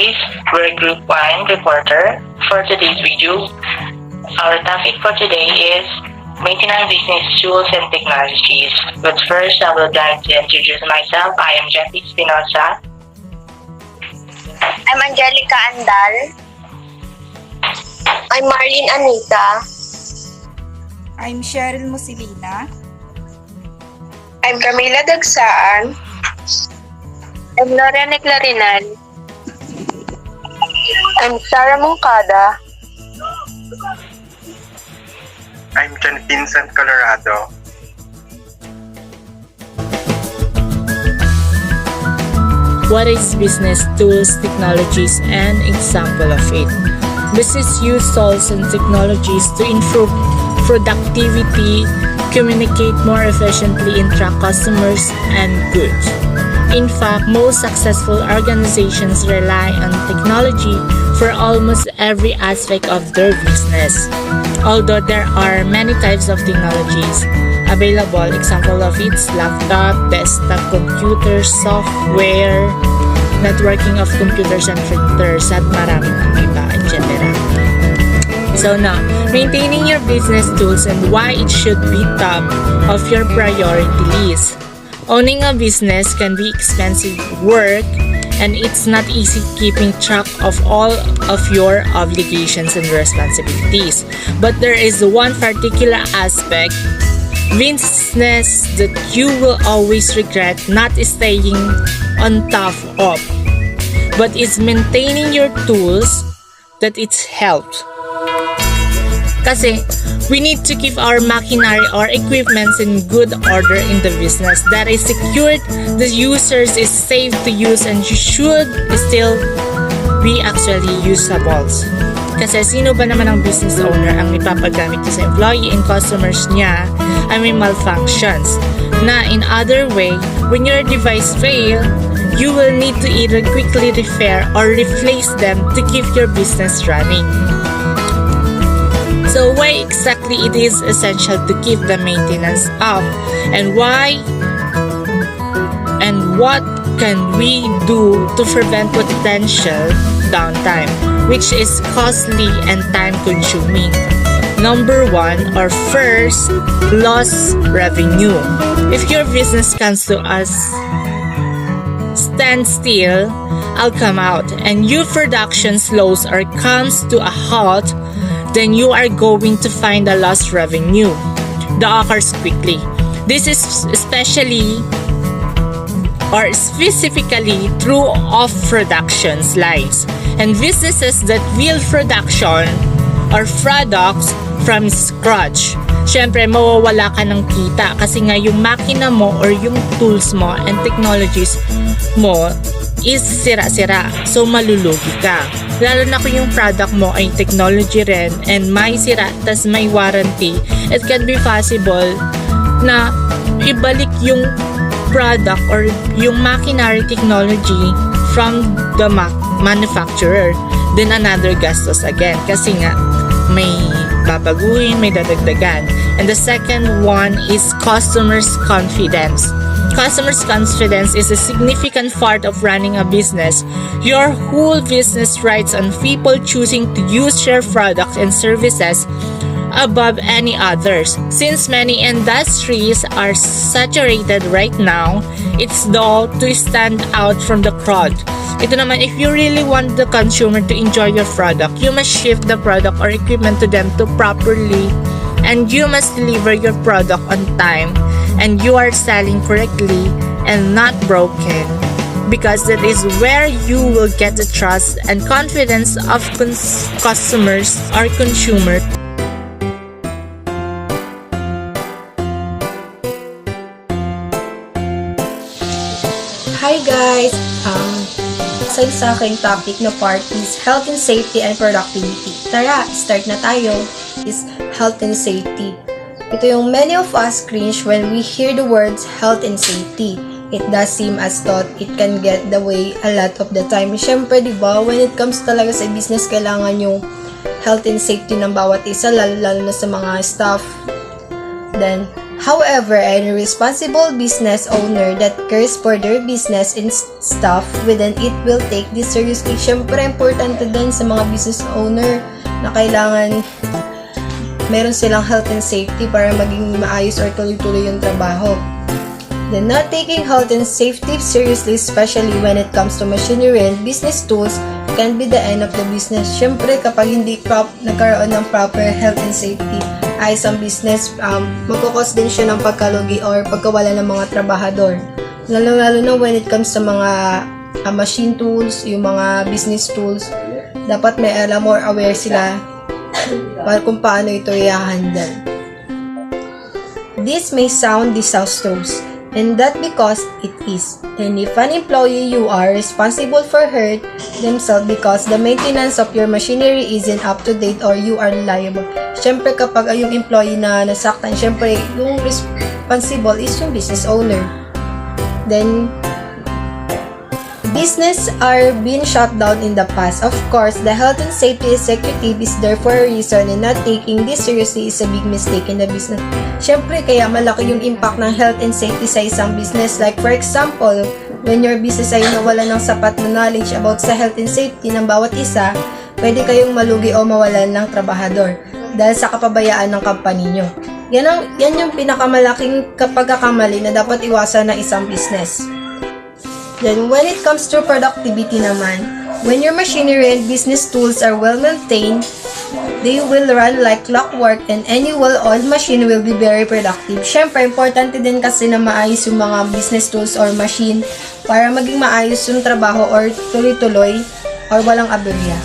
guys, we're Group 1 reporter for today's video. Our topic for today is maintenance business tools and technologies. But first, I would like to introduce myself. I am Jeffy Espinosa. I'm Angelica Andal. I'm Marlene Anita. I'm Cheryl Musilina. I'm Camila Dagsaan. I'm Lorena Clarinan. I'm Sarah Moncada. I'm John Vincent Colorado. What is business tools, technologies, and example of it? Business use tools and technologies to improve productivity, communicate more efficiently, interact customers and goods. In fact, most successful organizations rely on technology for almost every aspect of their business. Although there are many types of technologies available, example of it's laptop, desktop computers, software, networking of computers and printers, at marami pang iba, etc. So now, maintaining your business tools and why it should be top of your priority list. Owning a business can be expensive work, and it's not easy keeping track of all of your obligations and responsibilities. But there is one particular aspect business that you will always regret not staying on top of, but it's maintaining your tools that it's helped. Kasi we need to keep our machinery or equipments in good order in the business that is secured, the users is safe to use, and you should still be actually usable. Kasi sino ba naman ang business owner ang ipapagamit sa employee and customers niya ay may malfunctions? Na in other way, when your device fail, you will need to either quickly repair or replace them to keep your business running. So why exactly it is essential to keep the maintenance up, and why and what can we do to prevent potential downtime, which is costly and time consuming? Number one, or first, lost revenue. If your business comes to us stand still, I'll come out, and your production slows or comes to a halt, then you are going to find a lost revenue that occurs quickly. This is especially or specifically true of productions lines and businesses that build production or products from scratch. Siyempre, mawawala ka ng kita kasi nga yung makina mo or yung tools mo and technologies mo is sira-sira. So, malulugi ka. Lalo na kung yung product mo ay technology rin and may sira, tas may warranty, it can be possible na ibalik yung product or yung machinery technology from the manufacturer. Then another gastos again kasi nga may babaguhin, may dadagdagan. And the second one is customers' confidence. Customers' confidence is a significant part of running a business. Your whole business rides on people choosing to use your products and services above any others. Since many industries are saturated right now, it's dull to stand out from the crowd. Ito naman, if you really want the consumer to enjoy your product, you must shift the product or equipment to them to properly, and you must deliver your product on time, and you are selling correctly and not broken, because that is where you will get the trust and confidence of customers or consumer. Hi guys! Aside sa aking topic na part is health and safety and productivity. Tara, start na tayo. Is health and safety. Ito yung many of us cringe when we hear the words health and safety. It does seem as thought it can get the way a lot of the time. Siyempre, di ba, when it comes talaga sa business, kailangan yung health and safety ng bawat isa, lalo na sa mga staff. Then, However, any responsible business owner that cares for their business and staff within it will take this seriously. Syempre, importante din sa mga business owner na kailangan meron silang health and safety para maging maayos or tuloy-tuloy yung trabaho. Then, not taking health and safety seriously, especially when it comes to machinery and business tools, can be the end of the business. Syempre, kapag hindi nagkaroon ng proper health and safety ay isang business, magkukos din siya ng pagkalugi or pagkawala ng mga trabahador. Lalo na when it comes sa mga machine tools, yung mga business tools, dapat may alam or aware sila para kung paano ito i-handle. This may sound disastrous, and that because it is. And if an employee, you are responsible for hurt themselves because the maintenance of your machinery isn't up to date or you are liable. Syempre kapag yung employee na nasaktan, syempre yung responsible is yung business owner. Then, business are being shut down in the past. Of course, the health and safety executive is there for a reason and not taking this seriously is a big mistake in the business. Syempre, kaya malaki yung impact ng health and safety sa isang business. Like for example, when your business ay nawala ng sapat na knowledge about sa health and safety ng bawat isa, pwede kayong malugi o mawalan ng trabahador dahil sa kapabayaan ng company nyo. Yan yung pinakamalaking pagkakamali na dapat iwasan ng isang business. Then, when it comes to productivity naman, when your machinery and business tools are well maintained, they will run like clockwork and any well-oiled machine will be very productive. Syempre, importante din kasi na maayos yung mga business tools or machine para maging maayos yung trabaho or tuloy-tuloy or walang aberya.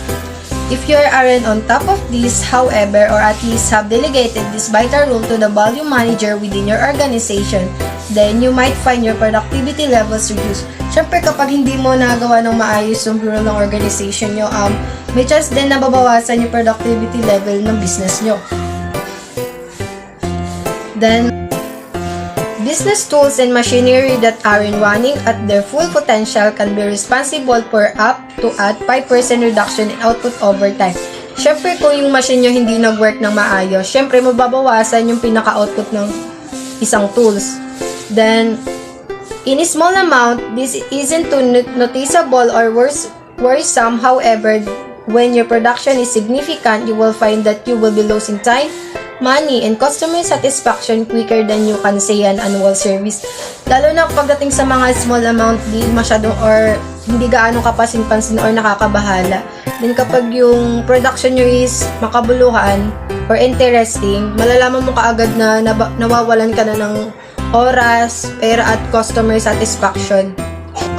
If you aren't on top of this, however, or at least have delegated this vital role to the value manager within your organization, then you might find your productivity levels reduced. Syempre, kapag hindi mo nagawa ng maayos yung role ng organization nyo, may chance din na babawasan yung productivity level ng business nyo. Then, business tools and machinery that aren't running at their full potential can be responsible for up to at 5% reduction in output over time. Syempre, kung yung machine nyo hindi nag-work ng maayos, syempre, mababawasan yung pinaka-output ng isang tools. Then, in a small amount, this isn't too noticeable or worrisome. However, when your production is significant, you will find that you will be losing time, money, and customer satisfaction quicker than you can say an annual service. Lalo na pagdating sa mga small amount, di masyadong or hindi gaano kapasin-pansin or nakakabahala. Then kapag yung production nyo is makabuluhan or interesting, malalaman mo kaagad na nawawalan ka na ng oras, pera at customer satisfaction.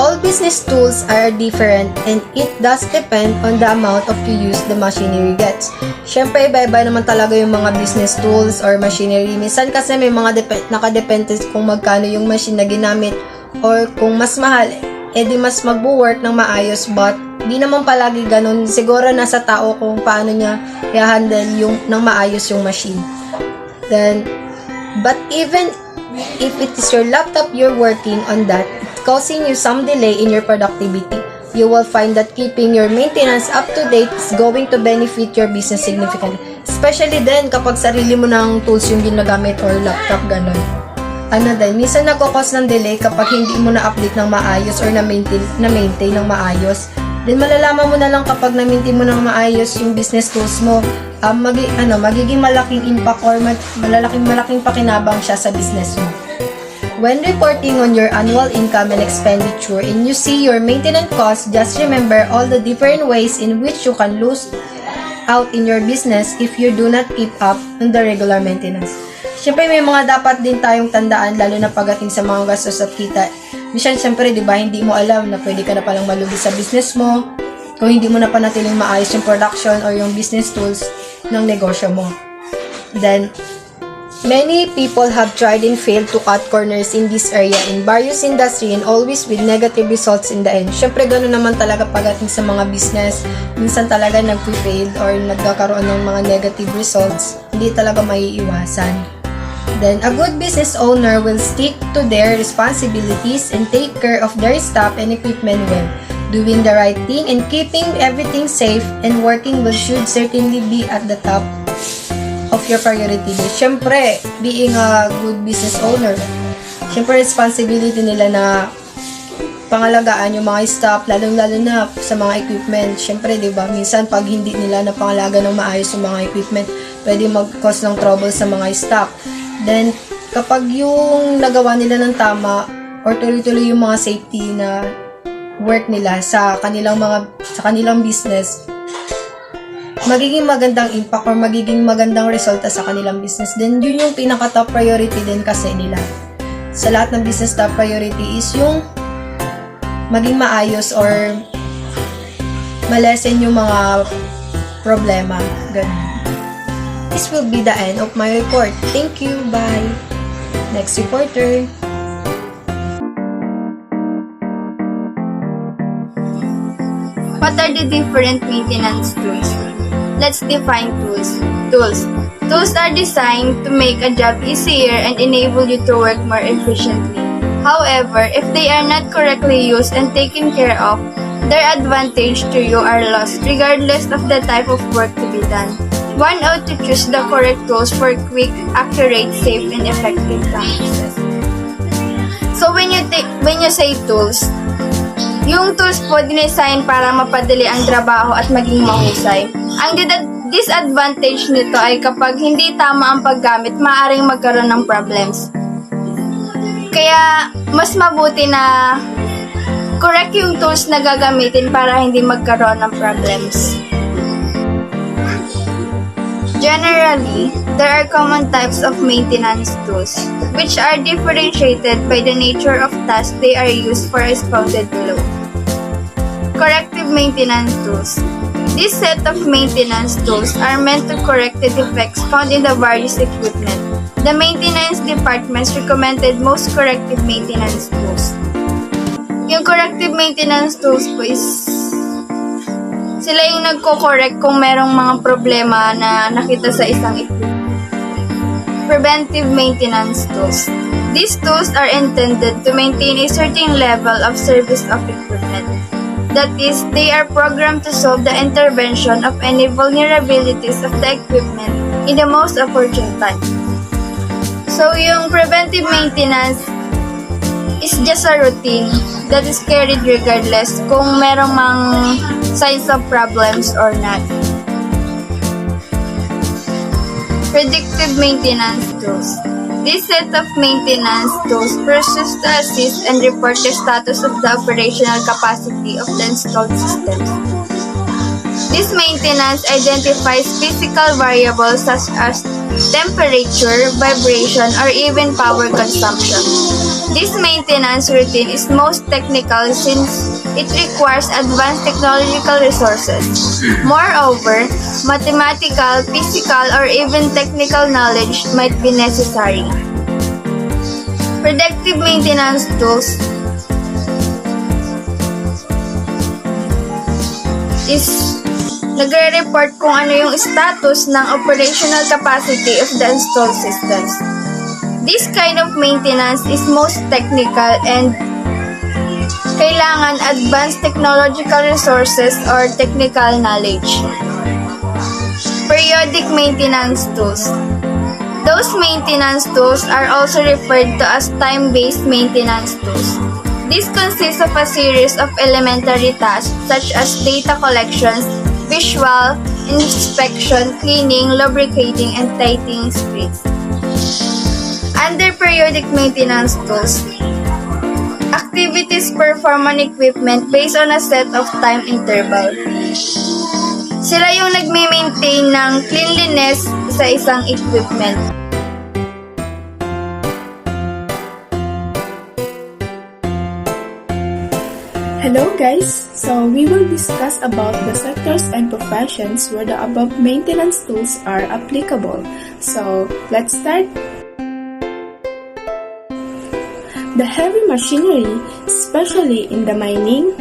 All business tools are different and it does depend on the amount of you use the machinery gets. Syempre, iba-iba naman talaga yung mga business tools or machinery. Minsan kasi may mga nakadepende kung magkano yung machine na ginamit or kung mas mahal, edi mas magbo-work ng maayos, but di naman palagi ganun. Siguro nasa tao kung paano niya i-handle yung ng maayos yung machine. Then, but even if it is your laptop you're working on that, causing you some delay in your productivity, you will find that keeping your maintenance up to date is going to benefit your business significantly. Especially then kapag sarili mo ng tools yung ginagamit or laptop, ganun. Minsan nagkakos ng delay kapag hindi mo na-update ng maayos or na-maintain ng maayos. Then malalaman mo na lang kapag na-maintain mo ng maayos yung business tools mo, magiging malaking impact or malaking pakinabang siya sa business mo. When reporting on your annual income and expenditure and you see your maintenance costs, just remember all the different ways in which you can lose out in your business if you do not keep up on the regular maintenance. Siyempre, may mga dapat din tayong tandaan, lalo na pagdating sa mga gastos at kita. Minsan, siyempre, di ba, hindi mo alam na pwede ka na palang malugi sa business mo kung hindi mo na panatiling maayos yung production or yung business tools ng negosyo mo. Then, many people have tried and failed to cut corners in this area in various industry and always with negative results in the end. Siyempre, gano'n naman talaga pagdating sa mga business. Minsan talaga nag-fail or nagkakaroon ng mga negative results. Hindi talaga maiiwasan. Then, a good business owner will stick to their responsibilities and take care of their staff and equipment well. Doing the right thing and keeping everything safe and working should certainly be at the top of your priority list. Siyempre, being a good business owner, siyempre responsibility nila na pangalagaan yung mga staff, lalong-lalo na sa mga equipment. Siyempre, di ba, minsan pag hindi nila na pangalaga ng maayos yung mga equipment, pwede mag-cause ng trouble sa mga staff. Then, kapag yung nagawa nila ng tama or tuloy-tuloy yung mga safety na work nila sa kanilang business, magiging magandang impact or magiging magandang resulta sa kanilang business. Then, yun yung pinaka-top priority din kasi nila. Sa lahat ng business, top priority is yung maging maayos or malesen yung mga problema. Ganun. This will be the end of my report. Thank you. Bye. Next reporter. What are the different maintenance tools? Let's define tools. Tools are designed to make a job easier and enable you to work more efficiently. However, if they are not correctly used and taken care of, their advantage to you are lost regardless of the type of work to be done. One ought to choose the correct tools for quick, accurate, safe, and effective practices. So when you say tools, yung tools po dinesign para mapadali ang trabaho at maging mahusay. Ang disadvantage nito ay kapag hindi tama ang paggamit, maaaring magkaroon ng problems. Kaya, mas mabuti na correct yung tools na gagamitin para hindi magkaroon ng problems. Generally, there are common types of maintenance tools, which are differentiated by the nature of tasks they are used for as expounded below. Corrective maintenance tools. This set of maintenance tools are meant to correct the defects found in the various equipment. The maintenance departments recommended most corrective maintenance tools. Yung corrective maintenance tools po is sila yung nagko-correct kung merong mga problema na nakita sa isang equipment. Preventive maintenance tools. These tools are intended to maintain a certain level of service of equipment. That is, they are programmed to solve the intervention of any vulnerabilities of the equipment in the most opportune time. So, yung preventive maintenance is just a routine that is carried regardless kung merong mang signs of problems or not. Predictive maintenance tools. This set of maintenance tools pursues to assist and report the status of the operational capacity of the installed systems. This maintenance identifies physical variables such as temperature, vibration, or even power consumption. This maintenance routine is most technical since it requires advanced technological resources. Moreover, mathematical, physical, or even technical knowledge might be necessary. Predictive maintenance tools is nagre-report kung ano yung status ng operational capacity of the installed systems. This kind of maintenance is most technical and kailangan advanced technological resources or technical knowledge. Periodic maintenance tools. Those maintenance tools are also referred to as time-based maintenance tools. This consists of a series of elementary tasks such as data collections, visual, inspection, cleaning, lubricating, and tightening springs. Under periodic maintenance tools, activities performed on equipment based on a set of time interval. Sila yung nagme-maintain ng cleanliness sa isang equipment. Hello guys! So we will discuss about the sectors and professions where the above maintenance tools are applicable. So let's start. The heavy machinery, especially in the mining,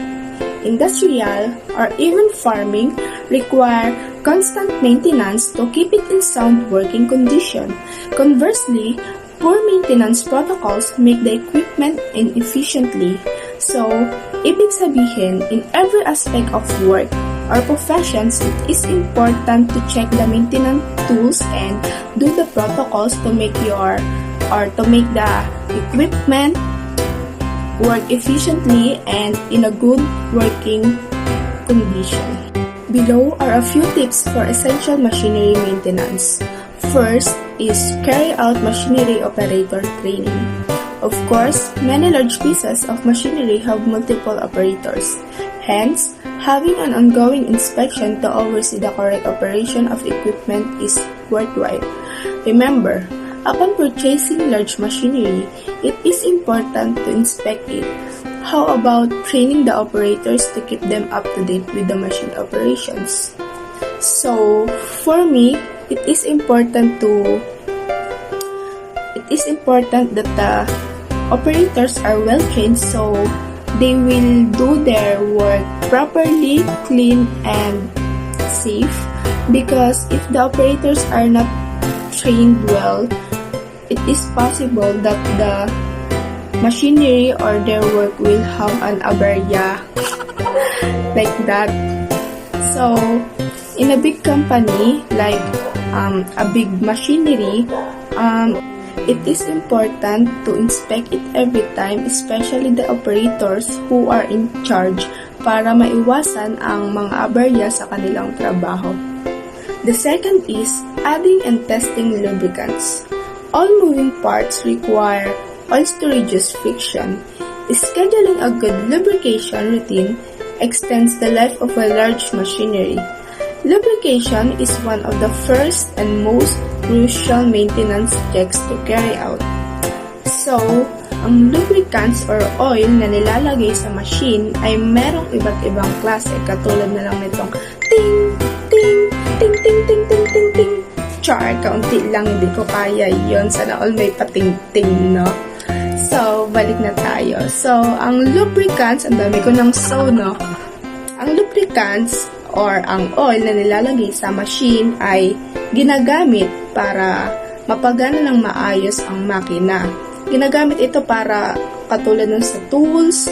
industrial, or even farming, require constant maintenance to keep it in sound working condition. Conversely, poor maintenance protocols make the equipment inefficiently. So, ibig sabihin, in every aspect of work, or professions, it is important to check the maintenance tools and do the protocols to make the equipment work efficiently and in a good working condition. Below are a few tips for essential machinery maintenance. First is carry out machinery operator training. Of course, many large pieces of machinery have multiple operators. Hence, having an ongoing inspection to oversee the correct operation of equipment is worthwhile. Remember, upon purchasing large machinery, it is important to inspect it. How about training the operators to keep them up to date with the machine operations? So, for me, it is important that the operators are well trained so they will do their work properly, clean, and safe. Because if the operators are not trained well, it is possible that the machinery or their work will have an aberya like that. So, in a big company like a big machinery, it is important to inspect it every time, especially the operators who are in charge para maiwasan ang mga aberya sa kanilang trabaho. The second is adding and testing lubricants. All moving parts require oils to reduce friction. Scheduling a good lubrication routine extends the life of a large machinery. Lubrication is one of the first and most crucial maintenance checks to carry out. So, ang lubricants or oil na nilalagay sa machine ay merong iba't ibang klase katulad na lang nitong ting, ting, ting, ting, ting, ting, ting, ting. Char, kaunti lang, hindi ko kaya yon. Sana all may pating-ting, no? So, balik na tayo. So, ang lubricants, ang dami ko ng no? Ang lubricants or ang oil na nilalagay sa machine ay ginagamit para mapagana ng maayos ang makina. Ginagamit ito para katulad ng sa tools,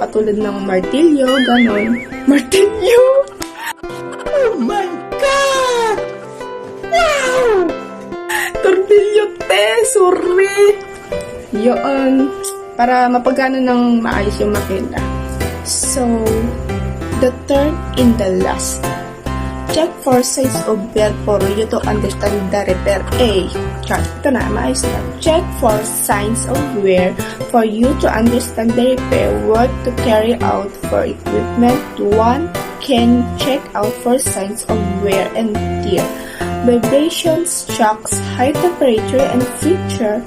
katulad ng martilyo, ganon. Martilyo! Oh my God! Wow! Tornilyo, sorry! Yun, para mapagana ng maayos yung makina. So, the third and the last. Check for size of belt for you to understand the repair. Ito na, maayos na. Check for signs of wear for you to understand the repair work to carry out for equipment. 1 can check out for signs of wear and tear. Vibrations, shocks, high temperature, and friction.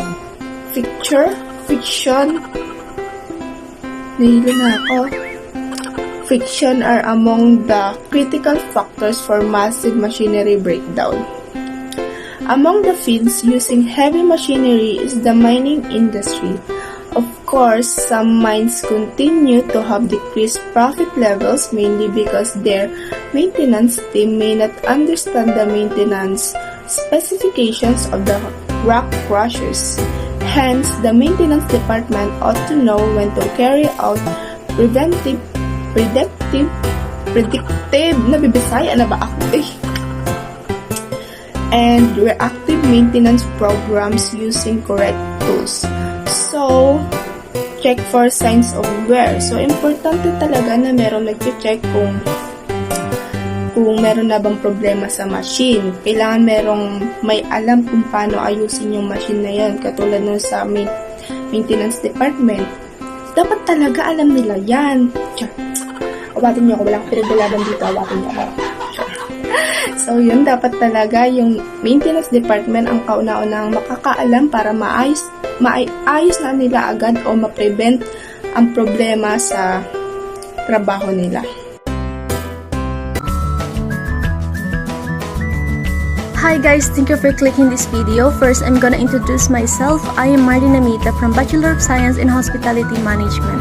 Nahilo na ako. Friction are among the critical factors for massive machinery breakdown. Among the fields using heavy machinery is the mining industry. Of course, some mines continue to have decreased profit levels mainly because their maintenance team may not understand the maintenance specifications of the rock crushers. Hence, the maintenance department ought to know when to carry out predictive, nabibisaya na ba ako and reactive maintenance programs using correct tools. So, check for signs of wear. So, importante talaga na meron nag-check kung meron na bang problema sa machine. Kailangan may alam kung paano ayusin yung machine na yan. Katulad nun sa maintenance department. Dapat talaga alam nila yan. Awatin niyo ako, walang pinagdalaban dito, awatin niyo ako. So, yun, dapat talaga yung maintenance department ang kauna-unang makakaalam para maayos na nila agad o ma-prevent ang problema sa trabaho nila. Hi guys, thank you for clicking this video. First, I'm gonna introduce myself. I am Marlene Amita from Bachelor of Science in Hospitality Management.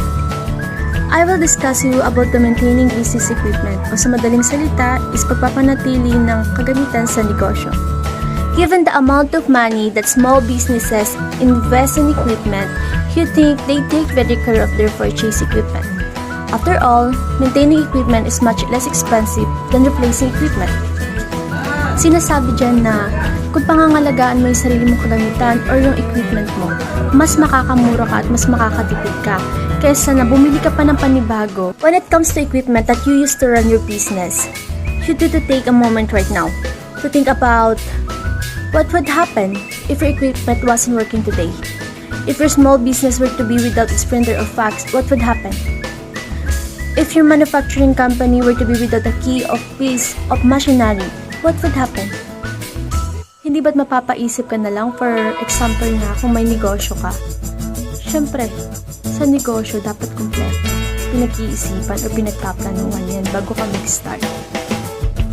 I will discuss you about the maintaining business equipment o sa madaling salita is pagpapanatili ng kagamitan sa negosyo. Given the amount of money that small businesses invest in equipment, you think they take better care of their purchased equipment. After all, maintaining equipment is much less expensive than replacing equipment. Sinasabi dyan na kung pangangalagaan mo yung sarili mong kagamitan or yung equipment mo, mas makakamura ka at mas makakatipid ka kaysa na bumili ka pa ng panibago. When it comes to equipment that you use to run your business, you need to take a moment right now to think about what would happen if your equipment wasn't working today. If your small business were to be without its printer or fax, what would happen? If your manufacturing company were to be without a key or piece of machinery, what would happen? Hindi ba't mapapaisip ka na lang, for example nga, kung may negosyo ka? Siyempre, sa negosyo dapat kumpleto. Pinag-iisipan o pinagpaplanuhan yan bago ka mag-start.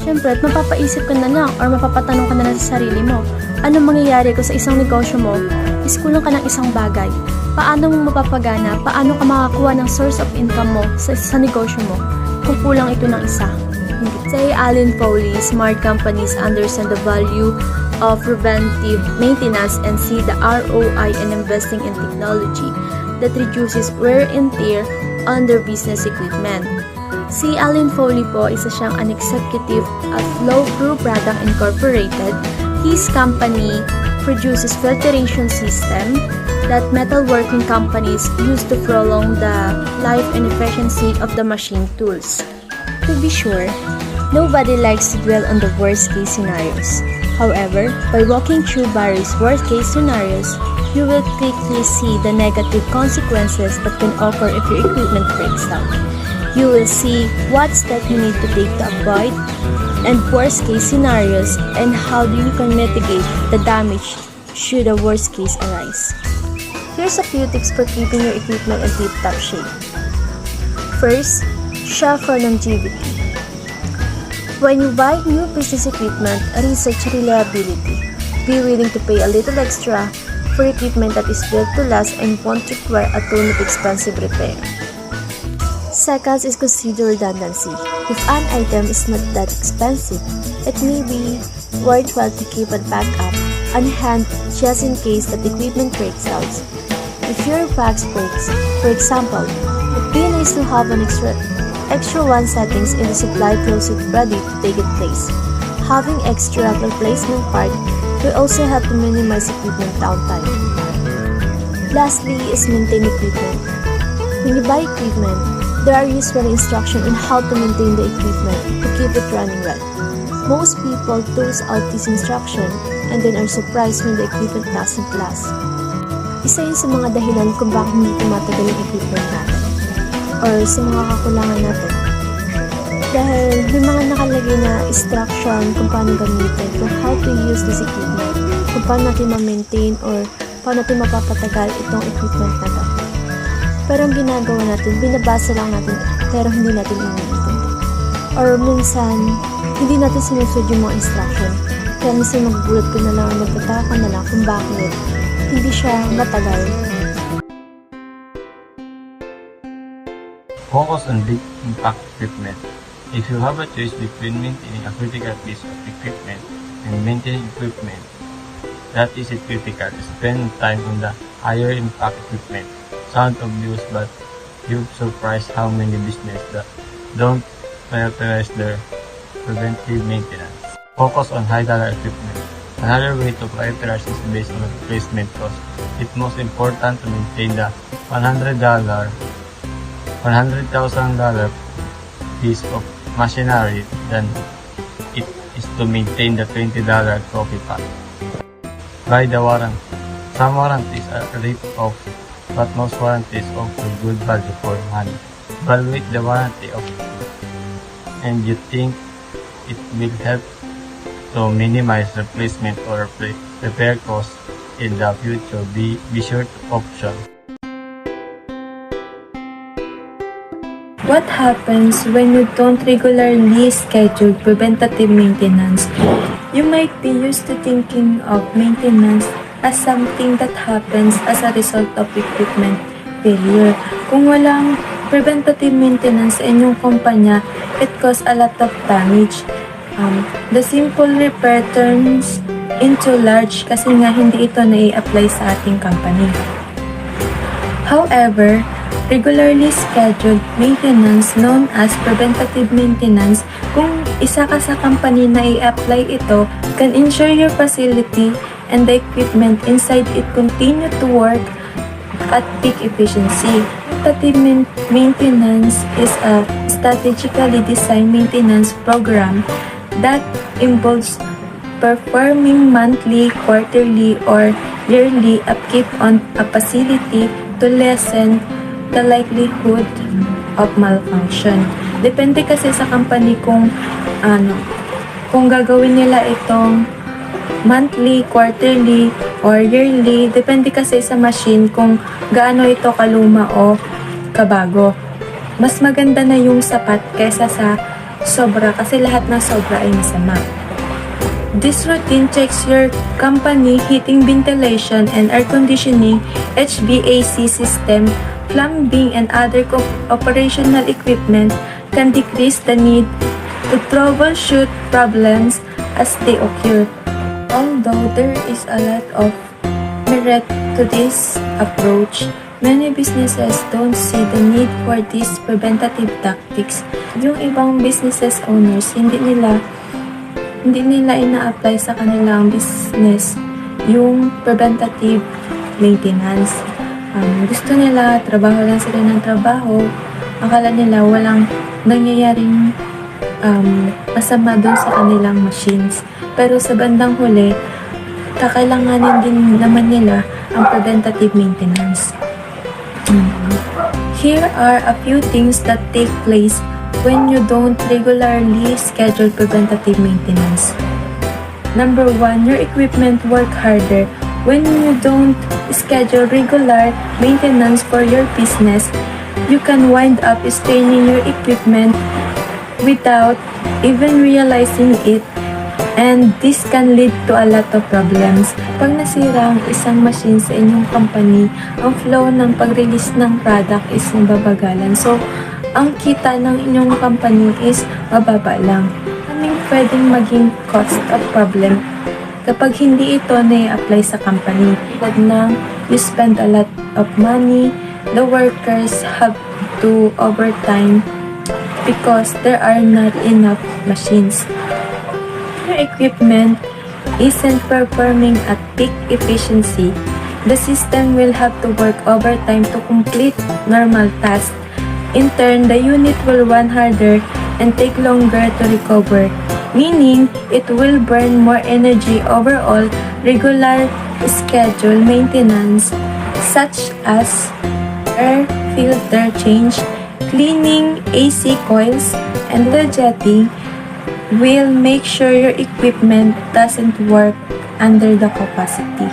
Siyempre, at mapapaisip ka na lang or mapapatanong ka na lang sa sarili mo, anong mangyayari kung sa isang negosyo mo is kulang ka ng isang bagay? Paano mo mapapagana? Paano ka makakuha ng source of income mo sa negosyo mo kung kulang ito ng isa? Say Alan Foley, smart companies understand the value of preventive maintenance and see the ROI in investing in technology that reduces wear and tear on their business equipment. Si Alan Foley po, isa siyang an executive at Flow Brew Product Incorporated. His company produces filtration system that metalworking companies use to prolong the life and efficiency of the machine tools. To be sure, nobody likes to dwell on the worst-case scenarios. However, by walking through various worst-case scenarios, you will quickly see the negative consequences that can occur if your equipment breaks down. You will see what steps you need to take to avoid and worst-case scenarios and how you can mitigate the damage should a worst case arise. Here's a few tips for keeping your equipment in tip-top shape. First, shop for longevity. When you buy new business equipment, research reliability. Be willing to pay a little extra for equipment that is built to last and won't require a ton of expensive repair. Second is consider redundancy. If an item is not that expensive, it may be worthwhile to keep a backup on hand just in case that equipment breaks out. If your fax breaks, for example, it would be nice to have an extra one settings in the supply closet ready to take its place. Having extra replacement part will also help to minimize equipment downtime. Lastly is maintain equipment. When you buy equipment, there are usually instructions on how to maintain the equipment to keep it running well. Most people toss out this instruction and then are surprised when the equipment doesn't last. Isa yun sa mga dahilan kung bakit hindi tumatagal yung equipment natin or sa mga kakulangan natin. Dahil may mga nakalagay na instruction kung paano gamitin, kung how to use this equipment, kung paano natin ma-maintain or paano natin mapapatagal itong equipment na to. Pero ang ginagawa natin, binabasa lang natin pero hindi natin iniintindi. Or minsan, hindi natin sinusunod yung mga instruction. Kaya minsan magugulat ko na lang, magtataka na lang kung bakit hindi siya matagal. Focus on big impact equipment. If you have a choice between maintaining a critical piece of equipment and maintaining equipment that isn't critical, spend time on the higher impact equipment. Sound obvious, but you'll be surprised how many businesses that don't prioritize their preventive maintenance. Focus on high-dollar equipment. Another way to prioritize is based on replacement cost. It's most important to maintain the $100,000 piece of machinery than it is to maintain the $20 coffee pot. Buy the warranty. Some warranties are rip-off, but most warranties offer good value for money. Evaluate the warranty of and you think it will help to minimize replacement or repair costs in the future. Be sure to option. What happens when you don't regularly schedule preventative maintenance? You might be used to thinking of maintenance as something that happens as a result of equipment failure. Kung walang preventative maintenance sa inyong kumpanya, it causes a lot of damage. The simple repair turns into large kasi nga hindi ito na-i-apply sa ating company. However, regularly scheduled maintenance known as preventative maintenance. Kung isa ka sa company na i-apply ito, can ensure your facility and the equipment inside it continue to work at peak efficiency. Preventative maintenance is a strategically designed maintenance program that involves performing monthly, quarterly, or yearly upkeep on a facility to lessen the likelihood of malfunction. Depende kasi sa company kung gagawin nila itong monthly, quarterly, or yearly. Depende kasi sa machine kung gaano ito kaluma o kabago. Mas maganda na yung sapat kaysa sa sobra kasi lahat ng sobra ay masama. This routine checks your company heating, ventilation, and air conditioning, HVAC system, plumbing, and other operational equipment can decrease the need to troubleshoot problems as they occur. Although there is a lot of merit to this approach, many businesses don't see the need for these preventative tactics. Yung ibang businesses owners, hindi nila ina-apply sa kanilang business yung preventative maintenance. Gusto nila, trabaho lang sila ng trabaho. Akala nila walang nangyayaring masama doon sa kanilang machines. Pero sa bandang huli, kakailanganin din naman nila ang preventative maintenance. Here are a few things that take place when you don't regularly schedule preventative maintenance. Number 1, your equipment work harder. When you don't schedule regular maintenance for your business, you can wind up straining your equipment without even realizing it, and this can lead to a lot of problems. Pag nasira ang isang machine sa inyong company, ang flow ng pag-release ng product is nababagalan. So, ang kita ng inyong company is mababa lang. Anong pwedeng maging cost of problem kapag hindi ito na-apply sa company? Like na you spend a lot of money, the workers have to overtime because there are not enough machines. Your equipment isn't performing at peak efficiency, the system will have to work overtime to complete normal tasks. In turn, the unit will run harder and take longer to recover, meaning it will burn more energy. Overall, regular scheduled maintenance such as air filter change, cleaning AC coils, and jetting will make sure your equipment doesn't work under the capacity.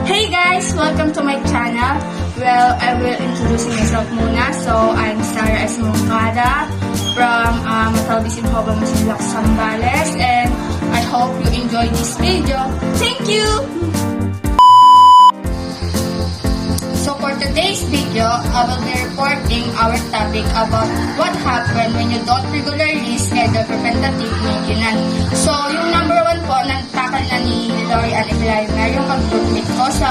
Hey guys! Welcome to my channel. Well, I will introduce myself muna. So, I'm Sarah S. Moncada from Matalbisin Hobang Masinlak, Zambales, and I hope you enjoy this video. Thank you! So for today's video, I will be reporting our topic about what happens when you don't regularly schedule preventative maintenance. So yung number 1 po, nagtakal na ni Lori and Elena, yung mag-groupmate ko. So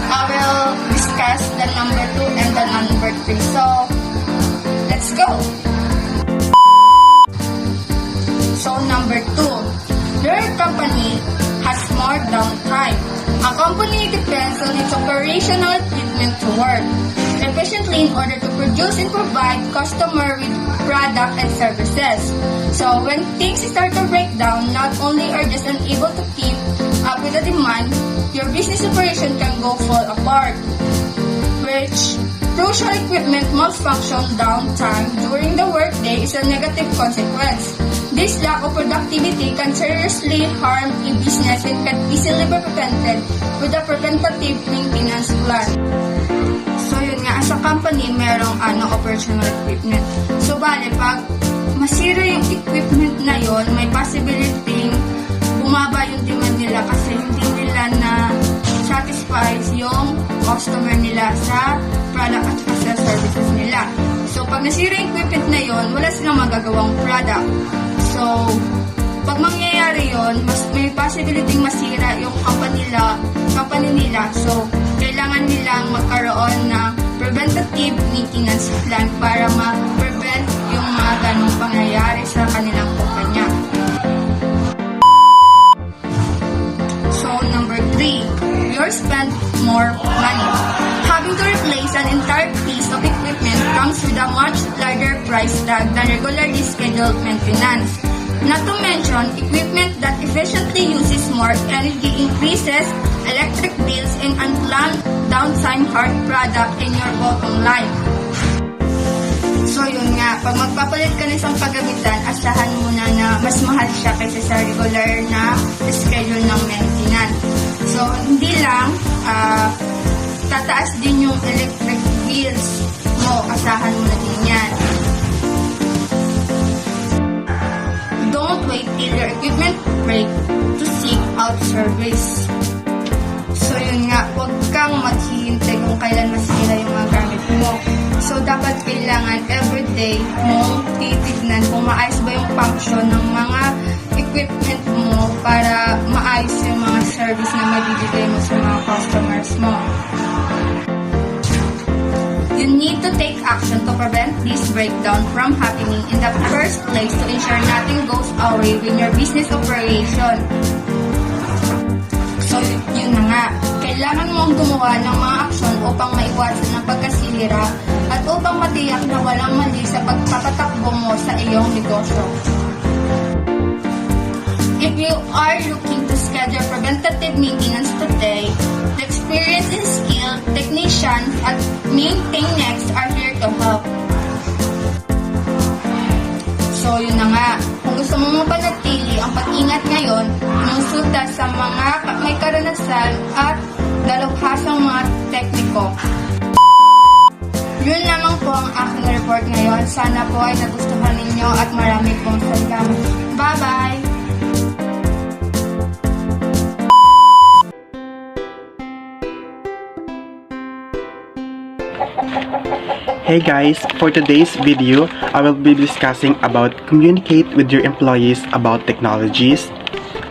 I will discuss the number 2 and the number 3. So let's go! So number 2, your company has more downtime. A company depends on its operational equipment to work efficiently in order to produce and provide customer with product and services. So when things start to break down, not only are just unable to keep up with the demand, your business operation can go fall apart, which crucial equipment malfunction downtime during the workday is a negative consequence. This lack of productivity can seriously harm a business and can easily be prevented with a preventative maintenance plan. So yun nga, as a company, merong operational equipment. So bale, pag masira yung equipment na yon, may possibility bumaba yung demand nila kasi hindi nila na satisfies yung customer nila sa product at sa services nila. So pag nasira yung equipment na yon, wala silang magagawang product. So, pag mangyayari yon, mas may possibility masira yung company nila. So, kailangan nilang magkaroon ng preventative maintenance plan para ma-prevent yung mga ganong pangyayari sa kanilang kumpanya. So, number 3, you'll spend more money. Having to replace an entire piece of equipment comes with a much larger price tag than regularly scheduled maintenance. Not to mention, equipment that efficiently uses more energy increases electric bills and unplanned downtime hurt product in your bottom line. So yun nga, pag magpapalit ka ng isang paggamitan, asahan mo na mas mahal siya kaysa sa regular na schedule ng maintenance. So hindi lang, tataas din yung electric bills mo, asahan mo na din yan. Don't wait till your equipment break to seek out service. So yun nga, huwag kang maghihintay kung kailan masira yung mga gamit mo. So dapat kailangan everyday mong titignan kung maayos ba yung function ng mga equipment mo para maayos yung mga service na mabibigay mo sa mga customers mo. You need to take action to prevent this breakdown from happening in the first place to ensure nothing goes awry with your business operation. So, yun na nga. Kailangan mong gumawa ng mga aksyon upang maiwasan ang pagkasira at upang matiyak na walang mali sa pagpapatakbo mo sa iyong negosyo. If you are looking to schedule preventative maintenance today, the experienced and skilled technicians at Maintenance are here to help. So, yun na nga. Kung gusto mo mapanatili ang pag-ingat ngayon, konsulta sa mga may karanasan at dalubhasang mga tekniko. Yun lamang po ang aking report ngayon. Sana po ay nagustuhan ninyo at marami pong salamat. Bye-bye! Hey guys, for today's video, I will be discussing about communicate with your employees about technologies,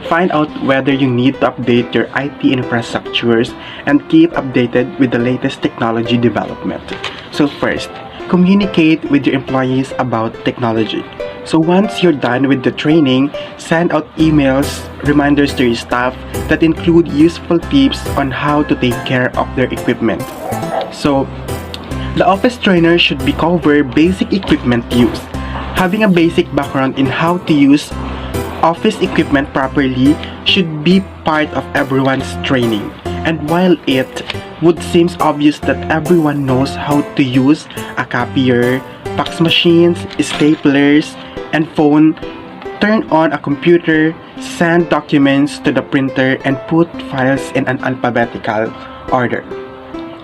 find out whether you need to update your IT infrastructures, and keep updated with the latest technology development. So first, communicate with your employees about technology. So once you're done with the training, send out emails, reminders to your staff that include useful tips on how to take care of their equipment. So, the office trainer should be cover basic equipment use. Having a basic background in how to use office equipment properly should be part of everyone's training. And while it would seem obvious that everyone knows how to use a copier, fax machines, staplers, and phone, turn on a computer, send documents to the printer, and put files in an alphabetical order.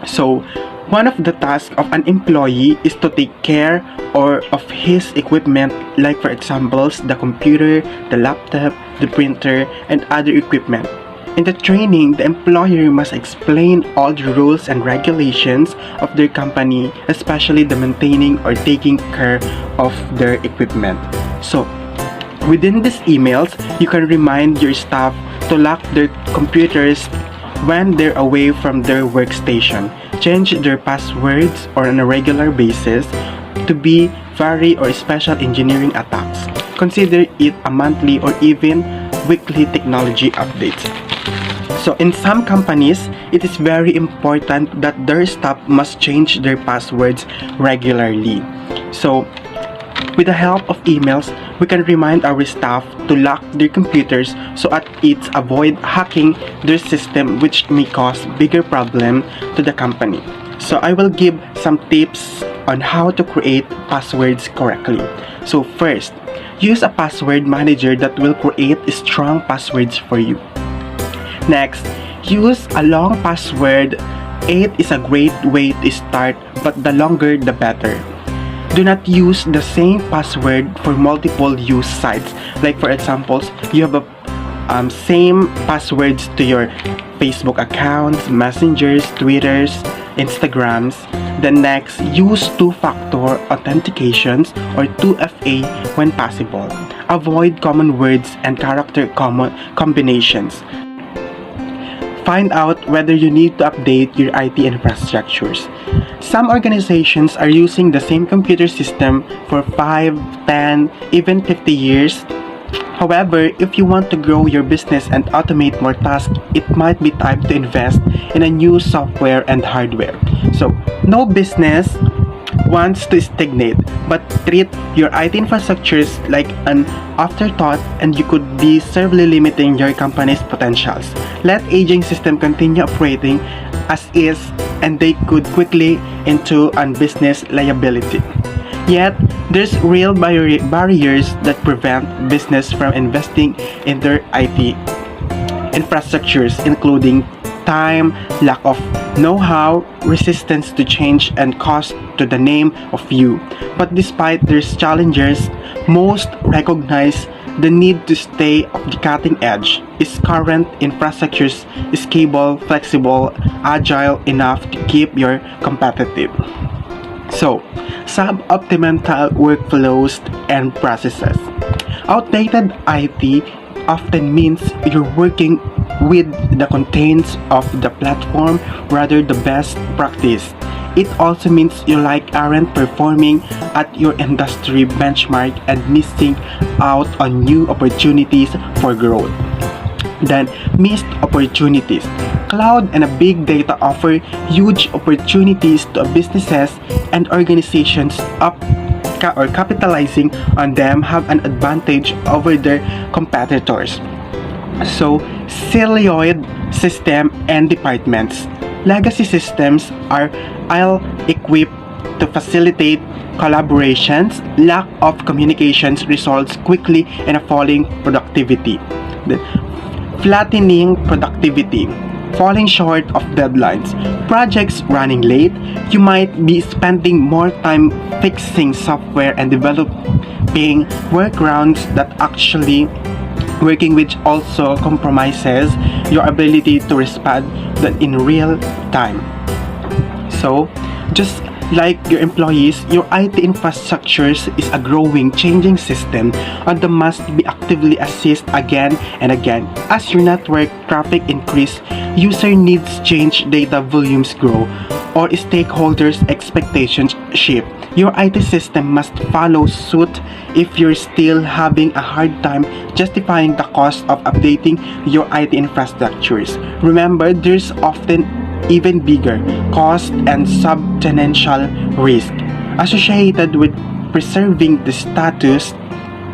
So, one of the tasks of an employee is to take care of his equipment, like for examples, the computer, the laptop, the printer, and other equipment. In the training, the employer must explain all the rules and regulations of their company, especially the maintaining or taking care of their equipment. So, within these emails, you can remind your staff to lock their computers when they're away from their workstation, change their passwords on a regular basis to be vary or special engineering attacks. Consider it a monthly or even weekly technology updates. So in some companies, it is very important that their staff must change their passwords regularly. So with the help of emails, we can remind our staff to lock their computers so at it avoid hacking their system, which may cause bigger problem to the company. So I will give some tips on how to create passwords correctly. So first, use a password manager that will create strong passwords for you. Next, use a long password. 8 is a great way to start, but the longer the better. Do not use the same password for multiple use sites. Like for examples, you have same passwords to your Facebook accounts, messengers, Twitters, Instagrams. Then next, use two-factor authentications or 2FA when possible. Avoid common words and character combinations. Find out whether you need to update your IT infrastructures. Some organizations are using the same computer system for 5, 10, even 50 years. However, if you want to grow your business and automate more tasks, it might be time to invest in a new software and hardware. So, no business wants to stagnate, but treat your IT infrastructures like an afterthought and you could be severely limiting your company's potentials. Let aging system continue operating as is and they could quickly into a business liability. Yet, there's real barriers that prevent business from investing in their IT infrastructures, including time, lack of know-how, resistance to change, and cost to the name of you. But despite these challenges, most recognize the need to stay at the cutting edge. Is current infrastructures scalable, flexible, agile enough to keep you competitive? So, suboptimal workflows and processes. Outdated IT often means you're working with the contents of the platform rather the best practice. It also means you aren't performing at your industry benchmark and missing out on new opportunities for growth. Then, missed opportunities. Cloud and big data offer huge opportunities to businesses and organizations or capitalizing on them have an advantage over their competitors. So, siloed system and departments. Legacy systems are ill-equipped to facilitate collaborations. Lack of communications results quickly in a falling productivity. Flattening productivity. Falling short of deadlines. Projects running late. You might be spending more time fixing software and developing workarounds that actually working, which also compromises your ability to respond in real time. So, just like your employees, your IT infrastructures is a growing, changing system and must be actively assessed again and again. As your network traffic increase, user needs change, data volumes grow, or stakeholders' expectations shift. Your IT system must follow suit if you're still having a hard time justifying the cost of updating your IT infrastructures. Remember, there's often even bigger cost and substantial risk associated with preserving the status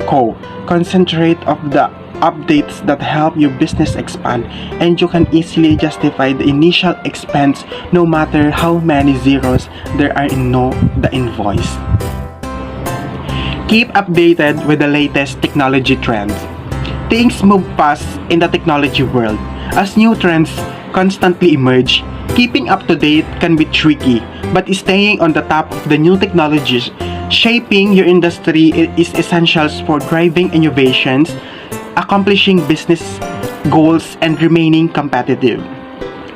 quo. Concentrate on the updates that help your business expand, and you can easily justify the initial expense no matter how many zeros there are in the invoice. Keep updated with the latest technology trends. Things move fast in the technology world. As new trends constantly emerge, keeping up to date can be tricky, but staying on the top of the new technologies shaping your industry is essential for driving innovations, accomplishing business goals, and remaining competitive.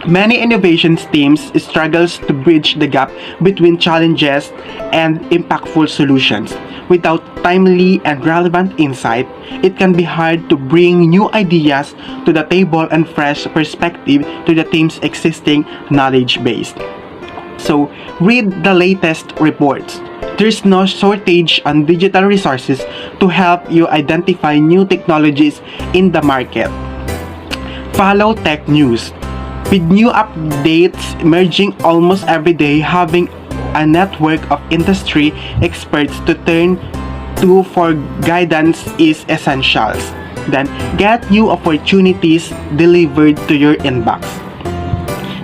Many innovations teams struggles to bridge the gap between challenges and impactful solutions. Without timely and relevant insight, it can be hard to bring new ideas to the table and fresh perspective to the team's existing knowledge base. So, read the latest reports. There's no shortage on digital resources to help you identify new technologies in the market. Follow tech news. With new updates emerging almost every day, having a network of industry experts to turn to for guidance is essential. Then, get new opportunities delivered to your inbox.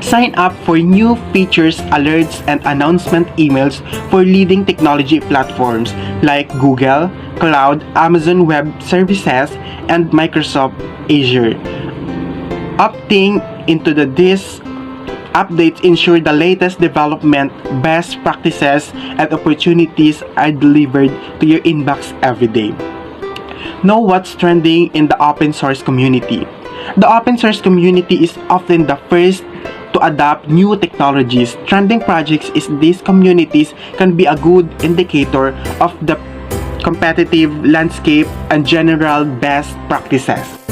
Sign up for new features, alerts, and announcement emails for leading technology platforms like Google, Cloud, Amazon Web Services, and Microsoft Azure. Opting into these updates ensure the latest development, best practices, and opportunities are delivered to your inbox every day. Know what's trending in the open source community. The open source community is often the first to adopt new technologies. Trending projects in these communities can be a good indicator of the competitive landscape and general best practices.